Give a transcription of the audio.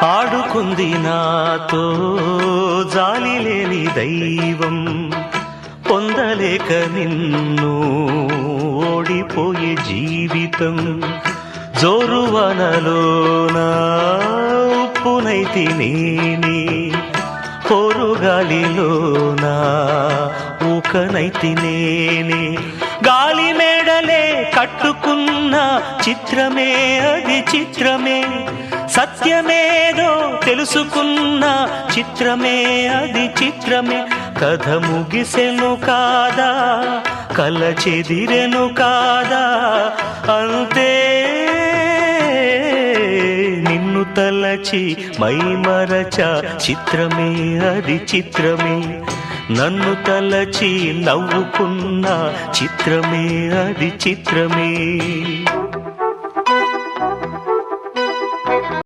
ఆడుకుంది నాతో జాలి లేని దైవం, పొందలేక నిన్ను ఓడిపోయే జీవితం. జోరువనలోన ఉప్పునైతి నేనే, పొరుగాలిలోన ఊకనైతి నేనే. గాలి మేడలే కట్టుకున్న చిత్రమే అది చిత్రమే, సత్యమేదో తెలుసుకున్న చిత్రమే అది చిత్రమే. కథ ముగిసెను కాదా, కల చెదిరెను కాదా, అంతే నిన్ను తలచి మైమరచ చిత్రమే అది చిత్రమే. నన్ను తలచి నవ్వుకున్న చిత్రమే అది చిత్రమే.